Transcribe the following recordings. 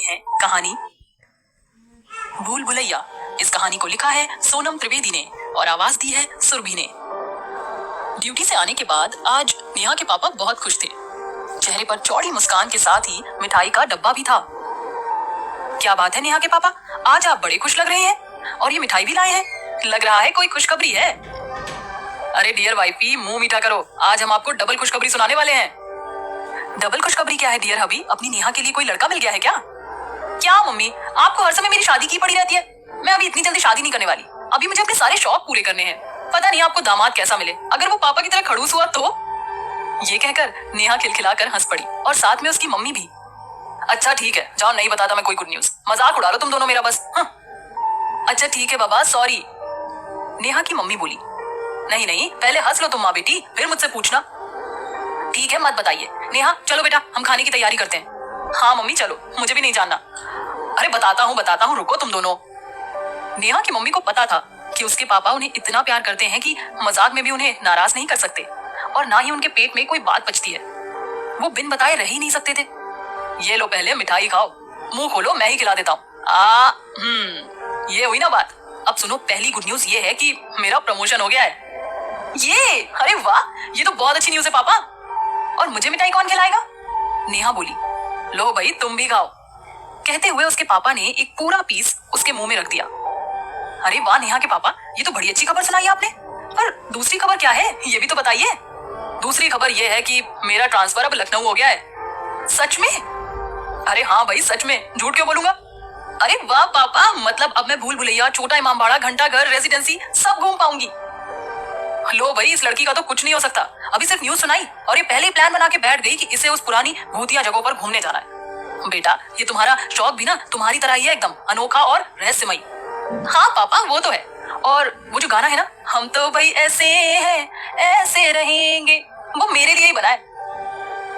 हैं कहानी भूल भुलैया। इस कहानी को लिखा है सोनम त्रिवेदी ने और आवाज दी है सुरभि ने। ड्यूटी से आने के बाद आज नेहा के पापा बहुत खुश थे। चेहरे पर चौड़ी मुस्कान के साथ ही मिठाई का डब्बा भी था। क्या बात है नेहा के पापा, आज आप बड़े खुश लग रहे हैं और ये मिठाई भी लाए हैं। लग रहा है कोई खुशखबरी है। अरे डियर वाइफी, मुंह मीठा करो, आज हम आपको डबल खुशखबरी सुनाने वाले हैं। डबल खुशखबरी क्या है डियर हबी, अपनी नेहा के लिए कोई लड़का मिल गया है क्या? क्या मम्मी, आपको हर समय मेरी शादी की पड़ी रहती है। मैं अभी इतनी जल्दी शादी नहीं करने वाली, अभी मुझे अपने सारे शौक पूरे करने हैं। पता नहीं आपको दामाद कैसा मिले, अगर वो पापा की तरह खड़ूस हुआ तो। ये कहकर नेहा खिलखिलाकर हंस पड़ी और साथ में उसकी मम्मी भी। अच्छा ठीक है, जाओ, नहीं बताता मैं कोई गुड न्यूज, मजाक उड़ा लो तुम दोनों मेरा बस। अच्छा ठीक है बाबा, सॉरी। नेहा की मम्मी बोली। नहीं नहीं, पहले हंस लो तुम माँ बेटी, फिर मुझसे पूछना। ठीक है मत बताइए। नेहा चलो बेटा, हम खाने की तैयारी करते हैं। हाँ मम्मी चलो, मुझे भी नहीं जानना। अरे बताता हूँ, रुको तुम दोनों। नेहा की मम्मी को पता था कि उसके पापा उन्हें इतना प्यार करते हैं कि मजाक में भी उन्हें नाराज नहीं कर सकते और ना ही उनके पेट में कोई बात बचती है। वो बिन बताए रह ही नहीं सकते थे। ये लो पहले मिठाई खाओ, मुंह खोलो, मैं ही खिला देता हूँ। ये हुई ना बात। अब सुनो, पहली गुड न्यूज ये है कि मेरा प्रमोशन हो गया है। ये, अरे वाह, ये तो बहुत अच्छी न्यूज है पापा। और मुझे मिठाई कौन खिलाएगा? नेहा बोली। लो भाई तुम भी खाओ। कहते हुए उसके पापा ने एक पूरा पीस उसके मुंह में रख दिया। अरे वाह नेहा के पापा, ये तो बड़ी अच्छी खबर सुनाई आपने। पर दूसरी खबर क्या है, ये भी तो बताइए। दूसरी खबर ये है कि मेरा ट्रांसफर अब लखनऊ हो गया है। सच में? अरे हाँ भाई सच में, झूठ क्यों बोलूंगा। अरे वाह पापा, मतलब अब मैं भूल भुलैया, छोटा इमामबाड़ा, घंटाघर, रेजिडेंसी सब घूम पाऊंगी। लो भाई, इस लड़की का तो कुछ नहीं हो सकता। अभी सिर्फ न्यूज सुनाई और ये पहले ही प्लान बना के बैठ गई कि इसे उस पुरानी भूतिया जगहों पर घूमने जाना है। बेटा ये तुम्हारा शौक भी ना तुम्हारी तरह ही है, एकदम अनोखा और रहस्यमयी। हाँ पापा वो तो है। और वो जो गाना है ना, हम तो भाई ऐसे हैं ऐसे रहेंगे, वो मेरे लिए ही बना है।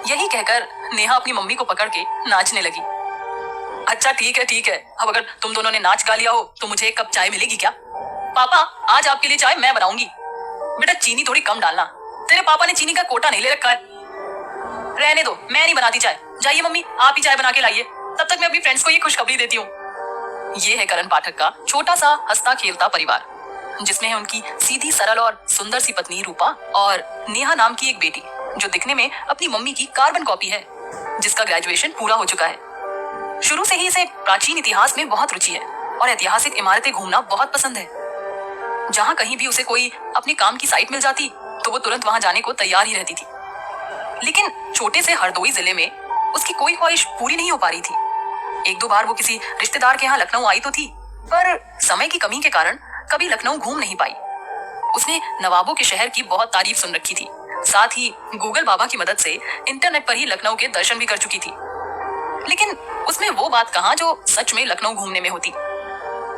यही कहकर नेहा अपनी मम्मी को पकड़ के नाचने लगी। अच्छा ठीक है, अब अगर तुम दोनों ने नाच गा लिया हो तो मुझे एक कप चाय मिलेगी क्या? पापा आज आपके लिए चाय मैं बनाऊंगी। बेटा चीनी थोड़ी कम डालना, तेरे पापा ने चीनी का कोटा नहीं ले रखा है। रहने दो, मैं नहीं बनाती चाय। जाइए मम्मी, आप ही चाय बना के लाइए, तब तक मैं अपनी फ्रेंड्स को ये खुशखबरी देती हूँ। ये है करण पाठक का छोटा सा हंसता खेलता परिवार, जिसमें है उनकी सीधी सरल और सुंदर सी पत्नी रूपा और नेहा नाम की एक बेटी, जो दिखने में अपनी मम्मी की कार्बन कॉपी है, जिसका ग्रेजुएशन पूरा हो चुका है। शुरू से ही इसे प्राचीन इतिहास में बहुत रुचि है और ऐतिहासिक इमारतें घूमना बहुत पसंद है। जहाँ कहीं भी उसे कोई अपने काम की साइट मिल जाती तो वो तुरंत वहां जाने को तैयार ही रहती थी। लेकिन छोटे से हरदोई जिले में उसकी कोई ख्वाहिश पूरी नहीं हो पा रही थी। एक दो बार वो किसी रिश्तेदार के यहाँ लखनऊ आई तो थी, पर समय की कमी के कारण कभी लखनऊ घूम नहीं पाई। उसने नवाबों के शहर की बहुत तारीफ सुन रखी थी, साथ ही गूगल बाबा की मदद से इंटरनेट पर ही लखनऊ के दर्शन भी कर चुकी थी। लेकिन उसमें वो बात कहाँ जो सच में लखनऊ घूमने में होती।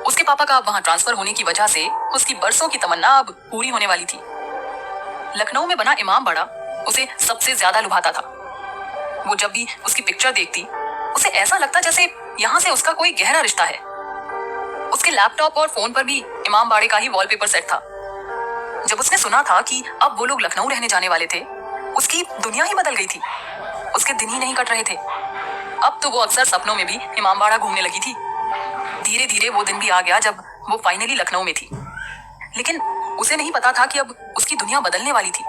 उसके पापा का वहां ट्रांसफर होने की वजह से उसकी बरसों की तमन्ना अब पूरी होने वाली थी। लखनऊ में बना इमामबाड़ा उसे सबसे ज्यादा लुभाता था। वो जब भी उसकी पिक्चर देखती उसे ऐसा लगता जैसे यहाँ से उसका कोई गहरा रिश्ता है। उसके लैपटॉप और फोन पर भी इमामबाड़े का ही वॉलपेपर सेट था। जब उसने सुना था कि अब वो लोग लखनऊ रहने जाने वाले थे, उसकी दुनिया ही बदल गई थी। उसके दिन ही नहीं कट रहे थे। अब तो वो अक्सर सपनों में भी इमामबाड़ा घूमने लगी थी। धीरे धीरे वो दिन भी आ गया जब वो फाइनली लखनऊ में थी। लेकिन उसे नहीं पता था कि अब उसकी दुनिया बदलने वाली थी।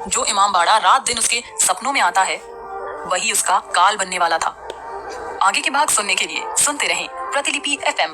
जो इमामबाड़ा रात दिन उसके सपनों में आता है, वही उसका काल बनने वाला था। आगे के भाग सुनने के लिए सुनते रहें प्रतिलिपि FM।